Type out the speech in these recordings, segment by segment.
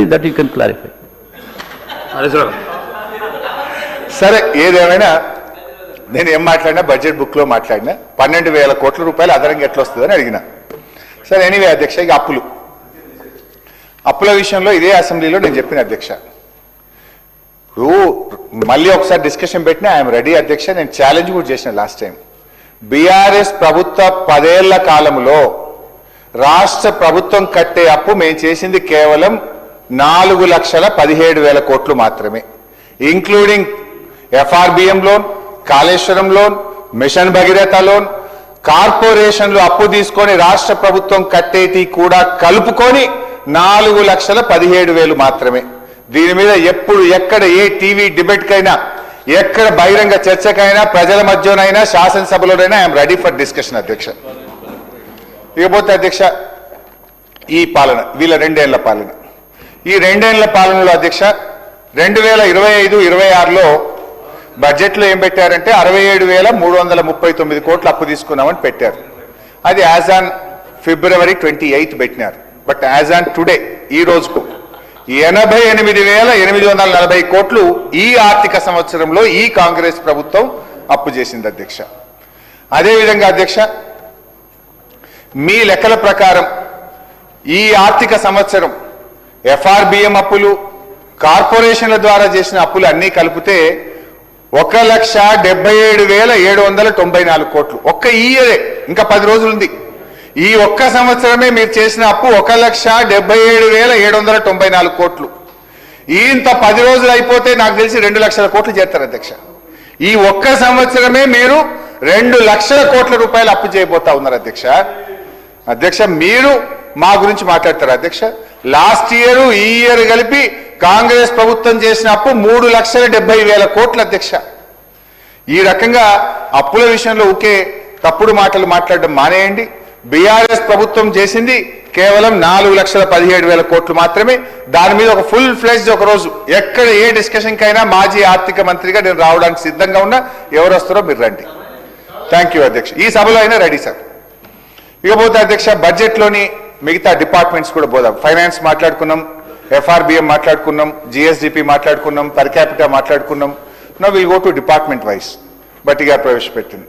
that you can clarify. సరే ఏదేమైనా నేను ఏం మాట్లాడినా బడ్జెట్ బుక్లో మాట్లాడినా 12,000 కోట్ల రూపాయలు అదనంగా ఎట్లా వస్తుందని అడిగిన. సరే ఎనీవే అధ్యక్ష, ఇక అప్పుల విషయంలో ఇదే అసెంబ్లీలో నేను చెప్పిన అధ్యక్ష, మళ్ళీ ఒకసారి డిస్కషన్ పెట్టినా ఐఎమ్ రెడీ అధ్యక్ష. నేను ఛాలెంజ్ కూడా చేసిన లాస్ట్ టైం. బీఆర్ఎస్ ప్రభుత్వ 10 ఏళ్ల కాలంలో రాష్ట్ర ప్రభుత్వం కట్టే అప్పు మేము చేసింది కేవలం 4,17,000 కోట్లు మాత్రమే, including FRBM loan, Kaleshwaram loan, mission Bhagiratha loan, కార్పొరేషన్లు అప్పు తీసుకొని రాష్ట్ర ప్రభుత్వం కట్టేటి కూడా కలుపుకొని 4,17,000 మాత్రమే. దీని మీద ఎప్పుడు ఎక్కడ ఏ టీవీ డిబేట్కైనా, ఎక్కడ బహిరంగ చర్చకైనా, ప్రజల మధ్యనైనా, శాసనసభలోనైనా ఐఎమ్ రెడీ ఫర్ డిస్కషన్ అధ్యక్ష. ఇకపోతే అధ్యక్ష, ఈ పాలన వీళ్ళ 2 ఏళ్ల పాలన, ఈ 2 ఏళ్ల పాలనలో అధ్యక్ష 2025-26లో బడ్జెట్లో ఏం పెట్టారంటే 67,339 కోట్లు అప్పు తీసుకున్నామని పెట్టారు. అది యాజ్ ఆన్ February 28 పెట్టినారు. బట్ యాజ్ ఆన్ టుడే ఈ రోజుకు 88,840 కోట్లు ఈ ఆర్థిక సంవత్సరంలో ఈ కాంగ్రెస్ ప్రభుత్వం అప్పు చేసింది అధ్యక్ష. అదేవిధంగా అధ్యక్ష, మీ లెక్కల ప్రకారం ఈ ఆర్థిక సంవత్సరం ఎఫ్ఆర్బిఎం అప్పులు, కార్పొరేషన్ల ద్వారా చేసిన అప్పులు అన్నీ కలిపితే 1,77,794 కోట్లు. ఒక్క ఈ ఇయరే, ఇంకా 10 రోజులు ఉంది. ఈ ఒక్క సంవత్సరమే మీరు చేసిన అప్పు 1,77,794 కోట్లు. ఇంత 10 రోజులు అయిపోతే నాకు తెలిసి 2 లక్షల కోట్లు చేస్తారు అధ్యక్ష. ఈ ఒక్క సంవత్సరమే మీరు 2 లక్షల కోట్ల రూపాయలు అప్పు చేయబోతా ఉన్నారు అధ్యక్ష. అధ్యక్ష, మీరు మా గురించి మాట్లాడతారు అధ్యక్ష. లాస్ట్ ఇయర్ ఈ ఇయర్ కలిపి కాంగ్రెస్ ప్రభుత్వం చేసిన అప్పు 3,70,000 కోట్లు అధ్యక్ష. ఈ రకంగా అప్పుల విషయంలో ఒకే తప్పుడు మాటలు మాట్లాడడం మానేయండి. బీఆర్ఎస్ ప్రభుత్వం చేసింది కేవలం 4,17,000 కోట్లు మాత్రమే. దాని మీద ఒక ఫుల్ ఫ్లెడ్జ్ ఒక రోజు ఎక్కడ ఏ డిస్కషన్ కైనా మాజీ ఆర్థిక మంత్రిగా నేను రావడానికి సిద్ధంగా ఉన్నా. ఎవరు వస్తారో మీరు రండి. థ్యాంక్ యూ అధ్యక్ష. ఈ సభలో అయినా రెడీ సార్. ఇకపోతే అధ్యక్ష, బడ్జెట్లోని మిగతా డిపార్ట్మెంట్స్ కూడా పోదాం. ఫైనాన్స్ మాట్లాడుకున్నాం, ఎఫ్ఆర్బిఎం మాట్లాడుకున్నాం, జిఎస్డిపి మాట్లాడుకున్నాం, పర్ క్యాపిటా మాట్లాడుకున్నాం. Now will go to department wise. బట్టి గారు ప్రవేశపెట్టింది.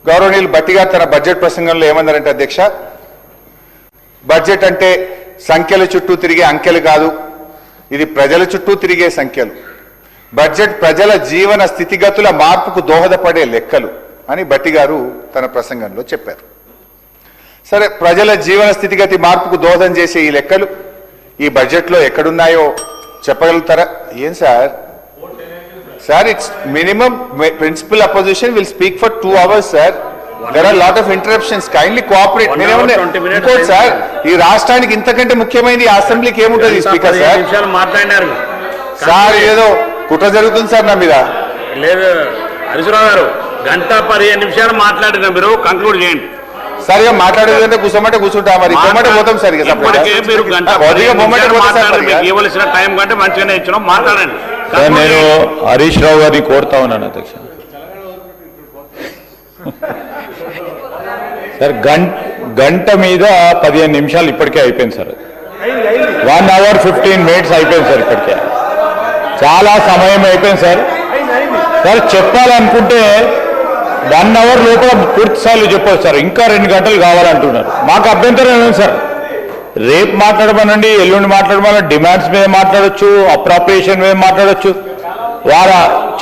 గౌరవనీయులు బట్టి గారు తన బడ్జెట్ ప్రసంగంలో ఏమన్నారంటే అధ్యక్ష, బడ్జెట్ అంటే సంఖ్యల చుట్టూ తిరిగే అంకెలు కాదు, ఇది ప్రజల చుట్టూ తిరిగే సంఖ్యలు. బడ్జెట్ ప్రజల జీవన స్థితిగతుల మార్పుకు దోహదపడే లెక్కలు అని బట్టి గారు తన ప్రసంగంలో చెప్పారు. సరే, ప్రజల జీవన స్థితిగతి మార్పుకు దోహదం చేసే ఈ లెక్కలు ఈ బడ్జెట్లో ఎక్కడున్నాయో చెప్పగలుగుతారా? ఏం sir it's minimum principle opposition will speak for 2 hours sir. There are lot of interruptions, kindly cooperate. ఇంకోటి సార్, ఈ రాష్ట్రానికి ఇంతకంటే ముఖ్యమైనది అసెంబ్లీకి ఏముంటుంది స్పీకర్ సార్? సార్ ఏదో కుట్ర జరుగుతుంది సార్ నా మీద. లేదు హరీశ్రావు గారు, 1:15 నిమిషాలు మాట్లాడిన మీరు కంక్లూడ్ చేయండి. సార్ ఇక మాట్లాడేదంటే కూర్చోమంటే కూర్చుంటా, మరి బొమ్మటే పోతాం సార్. ఇవ్వవలసిన టైం కంటే మంచిగానే ఇచ్చినాం, మాట్లాడండి. నేను హరీష్ రావు గారిని కోరుతా ఉన్నాను అధ్యక్ష. సార్ గంట మీద 15 నిమిషాలు ఇప్పటికే అయిపోయింది సార్. 1 hour 15 minutes అయిపోయింది సార్. ఇప్పటికే చాలా సమయం అయిపోయింది సార్. సార్ చెప్పాలనుకుంటే 1 hour లోపల పూర్తి స్థాయిలో చెప్పవచ్చు సార్. ఇంకా 2 గంటలు కావాలంటున్నారు. మాకు అభ్యంతరం ఏమైంది సార్? రేపు మాట్లాడమనండి, ఎల్లుండి మాట్లాడమని, డిమాండ్స్ మీద మాట్లాడచ్చు, అప్రాప్రియేషన్ మీద మాట్లాడచ్చు,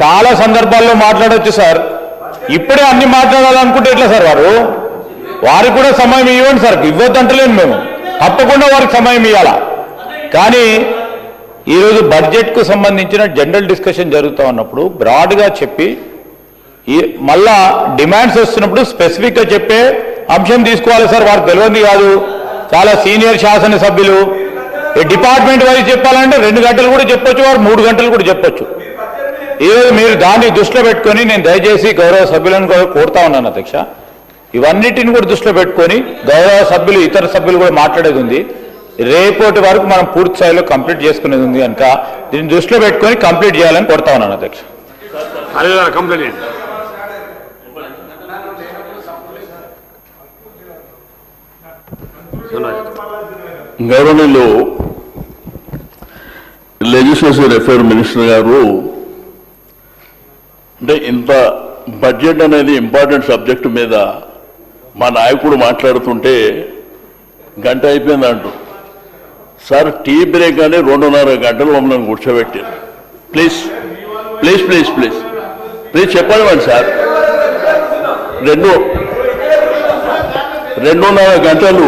చాలా సందర్భాల్లో మాట్లాడచ్చు సార్. ఇప్పుడే అన్ని మాట్లాడాలనుకుంటే ఎట్లా సార్? వారికి కూడా సమయం ఇవ్వండి సార్. ఇవ్వద్దంటలేను మేము, తప్పకుండా వారికి సమయం ఇవ్వాలా. కానీ ఈరోజు బడ్జెట్కు సంబంధించిన జనరల్ డిస్కషన్ జరుగుతూ ఉన్నప్పుడు బ్రాడ్గా చెప్పి మళ్ళా డిమాండ్స్ వస్తున్నప్పుడు స్పెసిఫిక్గా చెప్పే అంశం తీసుకోవాలి సార్. వారికి తెలియదు కాదు, చాలా సీనియర్ శాసనసభ్యులు. డిపార్ట్మెంట్ వైజ్ చెప్పాలంటే 2 గంటలు కూడా చెప్పొచ్చు, వారు 3 గంటలు కూడా చెప్పొచ్చు. ఈరోజు మీరు దాన్ని దృష్టిలో పెట్టుకొని నేను దయచేసి గౌరవ సభ్యులను కూడా కోరుతా ఉన్నాను అధ్యక్ష, ఇవన్నిటిని కూడా దృష్టిలో పెట్టుకొని గౌరవ సభ్యులు, ఇతర సభ్యులు కూడా మాట్లాడేది ఉంది. రేపటి వరకు మనం పూర్తి స్థాయిలో కంప్లీట్ చేసుకునేది ఉంది కనుక దీన్ని దృష్టిలో పెట్టుకొని కంప్లీట్ చేయాలని కోరుతా ఉన్నాను అధ్యక్ష. గవర్నర్లో లెజిస్లేటివ్ అఫైర్ మినిస్టర్ గారు అంటే ఇంత బడ్జెట్ అనేది ఇంపార్టెంట్ సబ్జెక్టు మీద మా నాయకుడు మాట్లాడుతుంటే గంట అయిపోయింది అంటూ సార్ టీ బ్రేక్ అని 2.5 గంటలు మమ్మల్ని కూర్చోబెట్టారు. Please please please please please చెప్పండి సార్. 2.5 గంటలు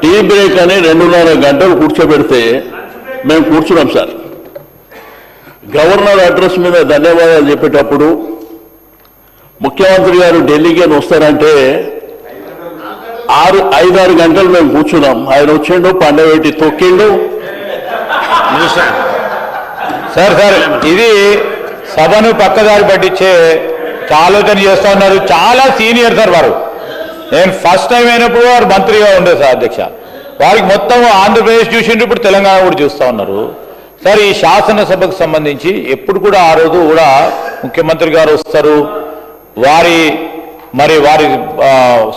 టీ బ్రేక్ అని 2.5 గంటలు కూర్చోబెడితే మేము కూర్చున్నాం సార్. గవర్నర్ అడ్రస్ మీద ధన్యవాదాలు చెప్పేటప్పుడు ముఖ్యమంత్రి గారు ఢిల్లీకి వస్తారంటే 5-6 గంటలు మేము కూర్చున్నాం. ఆయన వచ్చిండు, పండబెట్టి తొక్కిండు. సార్ ఇది సభను పక్కదారి పట్టించే ఆలోచన చేస్తూ ఉన్నారు. చాలా సీనియర్ సార్ వారు. నేను ఫస్ట్ టైం అయినప్పుడు వారు మంత్రిగా ఉండే సార్ అధ్యక్ష. వారికి మొత్తం ఆంధ్రప్రదేశ్ చూసిండ్రు, ఇప్పుడు తెలంగాణ కూడా చూస్తూ ఉన్నారు సార్. ఈ శాసనసభకు సంబంధించి ఎప్పుడు కూడా ఆ రోజు కూడా ముఖ్యమంత్రి గారు వస్తారు, వారి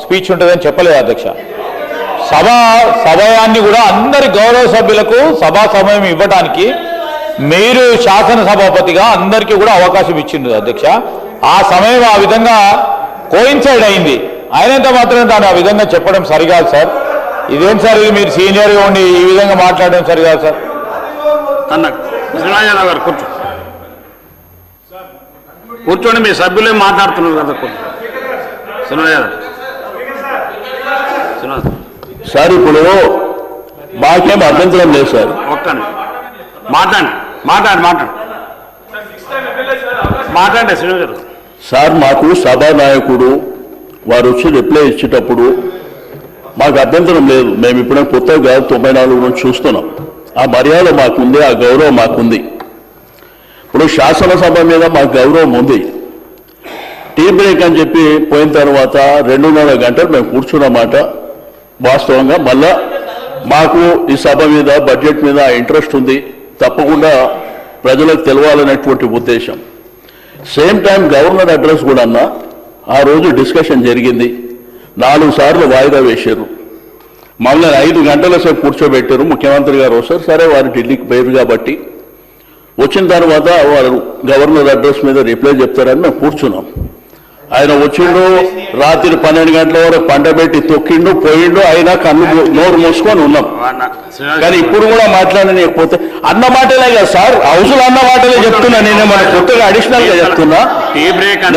స్పీచ్ ఉంటుందని చెప్పలేదు అధ్యక్ష. సమయాన్ని కూడా అందరి గౌరవ సభ్యులకు సభా సమయం ఇవ్వడానికి మీరు శాసనసభాపతిగా అందరికీ కూడా అవకాశం ఇచ్చింది అధ్యక్ష. ఆ సమయం ఆ విధంగా కోయిన్సైడ్ అయింది. అయినంత మాత్రం దాన్ని ఆ విధంగా చెప్పడం సరికాదు సార్. ఇదేం సార్, ఇది మీరు సీనియర్గా ఉండి ఈ విధంగా మాట్లాడడం సరికాదు సార్. గారు కూర్చోండి, మీ సభ్యులే మాట్లాడుతున్నారు కదా. సార్ ఇప్పుడు మాకేం అభ్యంతరం లేదు సార్. మాట్లాడండి శ్రీనివాస్ గారు. సార్ మాకు సభా నాయకుడు వారు వచ్చి రిప్లై ఇచ్చేటప్పుడు మాకు అభ్యంతరం లేదు. మేము ఇప్పుడే కొత్తగా 94 నుంచి చూస్తున్నాం. ఆ మర్యాద మాకుంది, ఆ గౌరవం మాకుంది. ఇప్పుడు శాసనసభ మీద మాకు గౌరవం ఉంది. టీ బ్రేక్ అని చెప్పి పోయిన తర్వాత 2.5 గంటలు మేము కూర్చున్నమాట వాస్తవంగా. మళ్ళా మాకు ఈ సభ మీద బడ్జెట్ మీద ఇంట్రెస్ట్ ఉంది, తప్పకుండా ప్రజలకు తెలవాలనేటువంటి ఉద్దేశం. సేమ్ టైం గవర్నర్ అడ్రస్ కూడా ఆ రోజు డిస్కషన్ జరిగింది. 4 సార్లు వాయిదా వేశారు. మమ్మల్ని 5 గంటల సేపు కూర్చోబెట్టారు. ముఖ్యమంత్రి గారు వస్తారు, సరే వారు ఢిల్లీకి పోయారు కాబట్టి వచ్చిన తర్వాత వారు గవర్నర్ అడ్రస్ మీద రిప్లై చెప్తారని మేము కూర్చున్నాం. ఆయన వచ్చిండు, రాత్రి 12 గంటల వరకు పండబెట్టి తొక్కిండు, పోయిండు. అయినా కన్ను నోరు మూసుకొని ఉన్నాం. కానీ ఇప్పుడు కూడా మాట్లాడలేకపోతే అన్న మాటలే కదా సార్, హౌస్లో అన్న మాటలే చెప్తున్నా. నేను మన కొత్తగా అడిషనల్ గా చెప్తున్నా.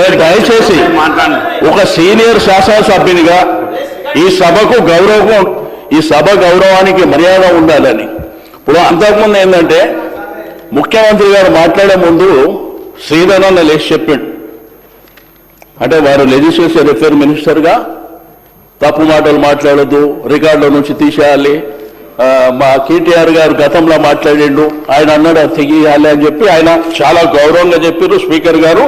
నేను దయచేసి ఒక సీనియర్ శాసనసభ్యునిగా ఈ సభకు గౌరవం, ఈ సభ గౌరవానికి మర్యాద ఉండాలని. ఇప్పుడు అంతకుముందు ఏంటంటే ముఖ్యమంత్రి గారు మాట్లాడే ముందు శ్రీధరన్న లేచి చెప్పిండు. అంటే వారు లెజిస్లేటివ్ అఫైర్ మినిస్టర్గా తప్పు మాటలు మాట్లాడద్దు, రికార్డుల నుంచి తీసేయాలి. మా కేటీఆర్ గారు గతంలో మాట్లాడిండు, ఆయన అన్నాడు తెగియాలి అని చెప్పి ఆయన చాలా గౌరవంగా చెప్పారు. స్పీకర్ గారు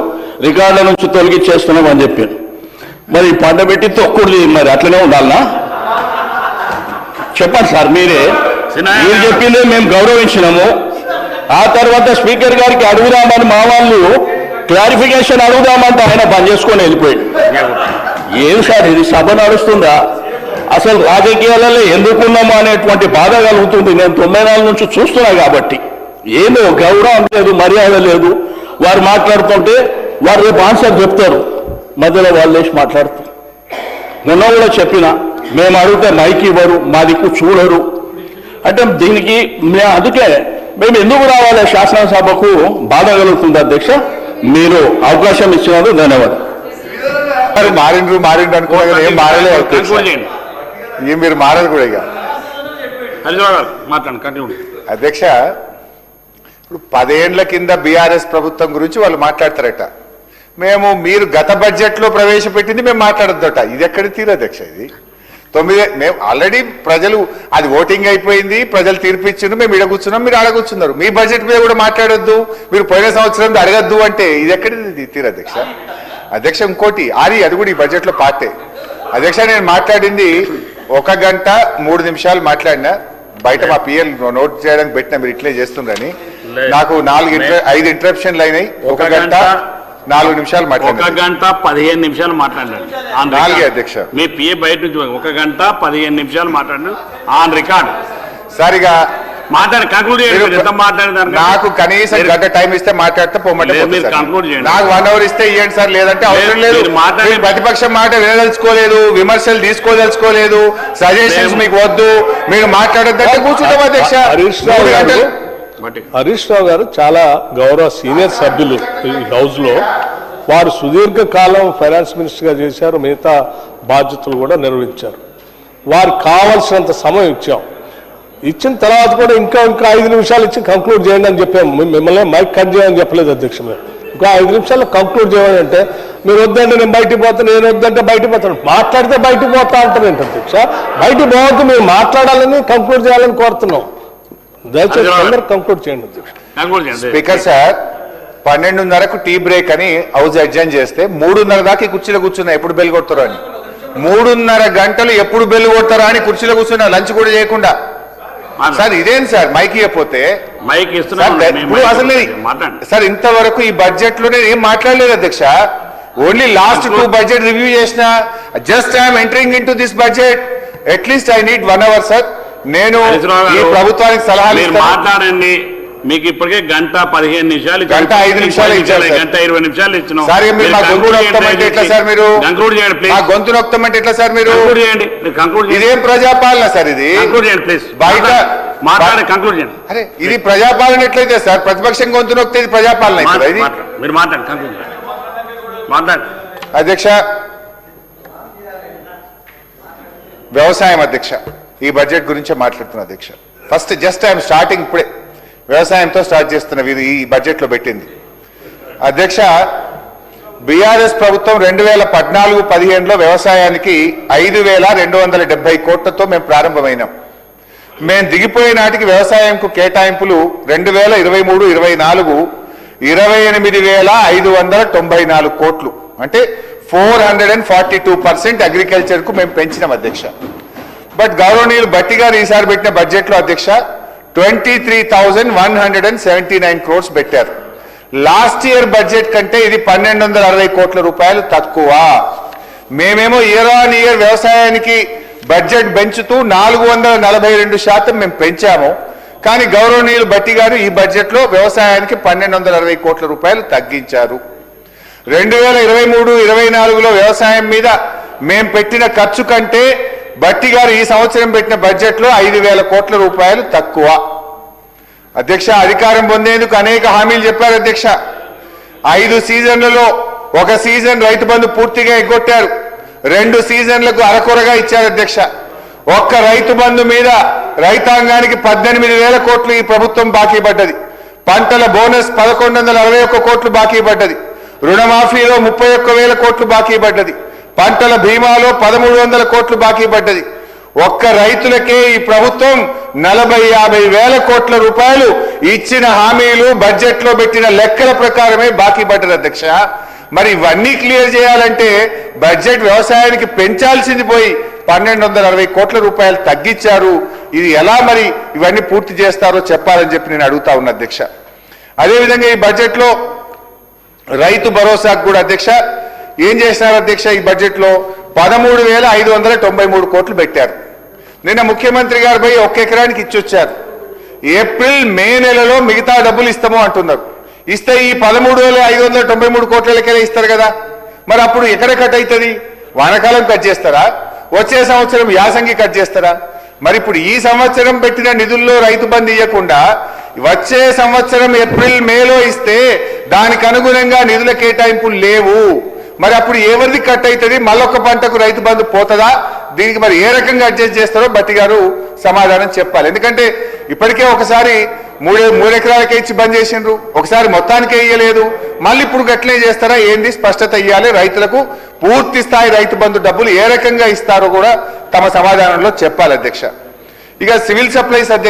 రికార్డుల నుంచి తొలగించేస్తున్నాం అని చెప్పారు. మరి పండబెట్టి తొక్కుడు మరి అట్లనే ఉండాలనా? చెప్పండి సార్, మీరు చెప్పిందే మేము గౌరవించినాము. ఆ తర్వాత స్పీకర్ గారికి అడుగుదామని మా వాళ్ళు క్లారిఫికేషన్ అడుగుదామంటే ఆయన పని చేసుకొని వెళ్ళిపోయాడు. ఏం సార్ ఇది, సభ నడుస్తుందా? అసలు రాజకీయాలలో ఎందుకున్నామో అనేటువంటి బాధ కలుగుతుంది. నేను 94 నుంచి చూస్తున్నా కాబట్టి ఏదో గౌరవం లేదు, మర్యాద లేదు. వారు మాట్లాడుతుంటే వారు రేపు ఆన్సర్ చెప్తారు, మధ్యలో వాళ్ళు వేసి మాట్లాడుతారు. మొన్న కూడా చెప్పిన, మేము అడిగితే మైక్ ఇవ్వరు, మా దిక్కు చూడరు. అంటే దీనికి అందుకే మేము ఎందుకు రావాలి శాసనసభకు బాధ కలుగుతుంది. అధ్యక్ష, మీరు అవకాశం ఇచ్చినందుకు ధన్యవాదాలు. మారిండ్రు అనుకున్నా ఏం మారలేదు. ఏం మీరు మారదు కూడా ఇక. అధ్యక్ష, ఇప్పుడు 10 ఏళ్ల కింద బీఆర్ఎస్ ప్రభుత్వం గురించి వాళ్ళు మాట్లాడతారట. మీరు గత బడ్జెట్ లో ప్రవేశపెట్టింది మేము మాట్లాడద్దట. ఇది ఎక్కడి తీరు అధ్యక్ష? ఇది 9 మేము ఆల్రెడీ ప్రజలు అది ఓటింగ్ అయిపోయింది, ప్రజలు తీర్పిచ్చిండ్రు, మేము ఇడ కూర్చున్నాం, మీరు ఆడ కూర్చున్నారు. మీ బడ్జెట్ మీద కూడా మాట్లాడొద్దు, మీరు పోయిన సంవత్సరం అడగద్దు అంటే ఇది ఎక్కడిది తీరు అధ్యక్ష? అధ్యక్ష, ఇంకోటి అది కూడా ఈ బడ్జెట్ లో పార్టే. అధ్యక్ష, నేను మాట్లాడింది 1 గంట 3 నిమిషాలు మాట్లాడినా. బయట మా పిఎల్ నోట్ చేయడానికి పెట్టినా, మీరు ఇట్లే చేస్తుండ్రని. నాకు 5 ఇంటరప్షన్లు అయినాయి. 1 గంట 4 నిమిషాలు 1 మాట్లాడారు గంట 15 నిమిషాలు మాట్లాడాడు ఆన్ నాలుగే రికార్డ్. అధ్యక్ష. మీ పిఏ బయట నుంచి 1 గంట 15 నిమిషాలు మాట్లాడాడు ఆన్ రికార్డ్. సరిగా మాట్లాడి కంక్లూడ్ చేయండి. మీరు ఎంత మాట్లాడారు నాకు కనీసం గంట టైం ఇస్తే మాట్లాడితే పోమంటే లేదు, పోతుంది మీరు సార్. conclude చేయండి. నాకు 1 అవర్ ఇస్తే ఇవ్వండి సార్, లేదంటే అవసరం లేదు. మీరు మాట్లాడండి. మీరు ప్రతిపక్షం మాట వినదలుచుకోలేదు, విమర్శలు తీసుకోదలుచుకోలేదు, సజెషన్స్ మేము- మీకు వద్దు, మీరు మాట్లాడొద్దంటే కూర్చుంటాం అధ్యక్ష. హరీష్ రావు 3 గారు గంటలు. హరీష్ రావు గారు చాలా గౌరవ సీనియర్ సభ్యులు ఈ హౌస్ లో. వారు సుదీర్ఘ కాలం ఫైనాన్స్ మినిస్టర్ గా చేశారు, మిగతా బాధ్యతలు కూడా నిర్వహించారు. వారికి కావాల్సినంత సమయం ఇచ్చాం. ఇచ్చిన తర్వాత కూడా ఇంకా 5 నిమిషాలు ఇచ్చి కంక్లూడ్ చేయండి అని చెప్పాము. మిమ్మల్ని మైక్ కట్ చేయని చెప్పలేదు అధ్యక్ష. మేము ఇంకా 5 నిమిషాల్లో కంక్లూడ్ చేయాలి అంటే మీరు వద్దంటే నేను బయటికి పోతాను, నేను వద్దంటే బయటికి పోతాను, మాట్లాడితే బయటికి పోతా అంటారు ఏంటి అధ్యక్ష? బయటికి పోవద్దు, మీరు మాట్లాడాలని కంక్లూడ్ చేయాలని కోరుతున్నాం. దయచేసి అందరూ కంక్లూడ్ చేయండి అధ్యక్ష. కంక్లూడ్ చేయండి. స్పీకర్ సార్ 12:30కు టీ బ్రేక్ అని హౌస్ అడ్జర్న్ చేస్తే 3:30 దాకా ఈ కుర్చీలో కూర్చున్నా ఎప్పుడు బెల్ కొడతారో అని. 3:30 గంటలు ఎప్పుడు బెల్ కొడతారా అని కుర్చీలో కూర్చున్నా, లంచ్ కూడా చేయకుండా. సార్ ఇదేం సార్ మైక్ ఇవ్వకపోతే? మైక్ సార్ ఇస్తున్నాం. ఇప్పుడు అసలు మాట్లాడండి. సార్ ఇంతవరకు ఈ బడ్జెట్ లో నేను ఏం మాట్లాడలేదు అధ్యక్ష. ఓన్లీ లాస్ట్ 2 బడ్జెట్ రివ్యూ చేసిన. Just I'm entering into this budget. At least I need 1 hour sir. నేను హరీశ్రావు ఈ గారు, ప్రభుత్వానికి సలహాలు మీరు ఇస్తాను. మాట్లాడండి. మీకు ఇప్పటికే గంట 15 నిమిషాలు ఇచ్చాం. గంట 5 నిమిషాలు ఇచ్చారు సార్. గంట 20 నిమిషాలు ఇచ్చినాం. సార్ మీరు మా గొంతు నొక్కమంటే ఎట్లా సార్? మీరు కంక్లూడ్ చేయండి ప్లీజ్. మా గొంతు నొక్కమంటే ఎట్లా సార్? మీరు కంక్లూడ్ చేయండి. మీరు కంక్లూడ్ చేయండి. ఇదేం ప్రజాపాలన సార్? ఇది కంక్లూడ్ చేయండి ప్లీజ్. బయట మాట్లాడి కంక్లూడ్ చేయండి. అరే ఇది ప్రజాపాలన ఎట్లయితే సార్? ప్రతిపక్షం గొంతు నొక్కితే ఇది ప్రజాపాలన అవుతుందా ఇది? మీరు మాట్లాడండి. కంక్లూడ్ చేయండి. మాట్లాడండి. అధ్యక్ష, వ్యవసాయం అధ్యక్ష, ఈ బడ్జెట్ గురించే మాట్లాడుతున్నా అధ్యక్ష. ఫస్ట్ జస్ట్ ఐఎమ్ స్టార్టింగ్, ఇప్పుడే వ్యవసాయంతో స్టార్ట్ చేస్తున్న ఈ బడ్జెట్ లో పెట్టింది అధ్యక్ష. బీఆర్ఎస్ ప్రభుత్వం 2014-15లో వ్యవసాయానికి 5,270 కోట్లతో మేము ప్రారంభమైనాం. మేము దిగిపోయే నాటికి వ్యవసాయంకు కేటాయింపులు 2023-24 28,594 కోట్లు, అంటే 442% అగ్రికల్చర్ కు మేము పెంచినాం అధ్యక్ష. బట్ గౌరవనీయులు భట్టి గారు ఈసారి పెట్టిన బడ్జెట్ లో అధ్యక్ష 23,179 క్రోర్స్ పెట్టారు. లాస్ట్ ఇయర్ బడ్జెట్ కంటే ఇది 1,260 కోట్ల రూపాయలు తక్కువ. మేమేమో ఇయర్ ఆన్ ఇయర్ వ్యవసాయానికి బడ్జెట్ పెంచుతూ 442% మేము పెంచాము. కానీ గౌరవనీయులు భట్టి గారు ఈ బడ్జెట్ లో వ్యవసాయానికి 1,260 కోట్ల రూపాయలు తగ్గించారు. 2023-24లో వ్యవసాయం మీద మేము పెట్టిన ఖర్చు కంటే భట్టి గారు ఈ సంవత్సరం పెట్టిన బడ్జెట్ లో 5,000 కోట్ల రూపాయలు తక్కువ. అధ్యక్ష, అధికారం పొందేందుకు అనేక హామీలు చెప్పారు అధ్యక్ష. 5 సీజన్లలో 1 సీజన్ రైతు బంధు పూర్తిగా ఎగ్గొట్టారు. 2 సీజన్లకు అరకొరగా ఇచ్చారు అధ్యక్ష. ఒక్క రైతు బంధు మీద రైతాంగానికి 18,000 కోట్లు ఈ ప్రభుత్వం బాకీ పడ్డది. పంటల బోనస్ 1,161 కోట్లు బాకీ పడ్డది. రుణమాఫీలో 31,000 కోట్లు బాకీ పడ్డది. పంటల బీమాలో 1,300 కోట్లు బాకీ పడ్డది. ఒక్క రైతులకే ఈ ప్రభుత్వం 40,000-50 వేల కోట్ల రూపాయలు ఇచ్చిన హామీలు బడ్జెట్ లో పెట్టిన లెక్కల ప్రకారమే బాకీ పడ్డది అధ్యక్ష. మరి ఇవన్నీ క్లియర్ చేయాలంటే బడ్జెట్ వ్యవసాయానికి పెంచాల్సింది పోయి 1,260 కోట్ల రూపాయలు తగ్గించారు. ఇది ఎలా మరి ఇవన్నీ పూర్తి చేస్తారో చెప్పాలని చెప్పి నేను అడుగుతా ఉన్నా అధ్యక్ష. అదేవిధంగా ఈ బడ్జెట్ లో రైతు భరోసాకు కూడా అధ్యక్ష ఏం చేసినారు అధ్యక్ష? ఈ బడ్జెట్ లో 13,593 కోట్లు పెట్టారు. నిన్న ముఖ్యమంత్రి గారు పోయి 1 ఎకరానికి ఇచ్చొచ్చారు. ఏప్రిల్ మే నెలలో మిగతా డబ్బులు ఇస్తాము అంటున్నారు. ఇస్తే ఈ 13,593 కోట్లకే ఇస్తారు కదా, మరి అప్పుడు ఎక్కడ కట్ అవుతుంది? వానాకాలం కట్ చేస్తారా? వచ్చే సంవత్సరం యాసంగి కట్ చేస్తారా? మరి ఇప్పుడు ఈ సంవత్సరం పెట్టిన నిధుల్లో రైతు బంధు ఇవ్వకుండా వచ్చే సంవత్సరం ఏప్రిల్ మేలో ఇస్తే దానికి అనుగుణంగా నిధుల కేటాయింపులు లేవు. మరి అప్పుడు ఎవరిది కట్ అవుతుంది? మళ్ళొక్క పంటకు రైతు బంధు పోతుందా? దీనికి మరి ఏ రకంగా అడ్జస్ట్ చేస్తారో భట్టి గారు సమాధానం చెప్పాలి. ఎందుకంటే ఇప్పటికే ఒకసారి 3 ఎకరాలకే ఇచ్చి బంద్ చేసిండ్రు, ఒకసారి మొత్తానికే ఇయ్యలేదు. మళ్ళీ ఇప్పుడు గట్లే చేస్తారా ఏంది? స్పష్టత ఇవ్వాలి. రైతులకు పూర్తి స్థాయి రైతు బంధు డబ్బులు ఏ రకంగా ఇస్తారో కూడా తమ సమాధానంలో చెప్పాలి అధ్యక్ష. ఇక సివిల్ సప్లైస్ అధ్యక్ష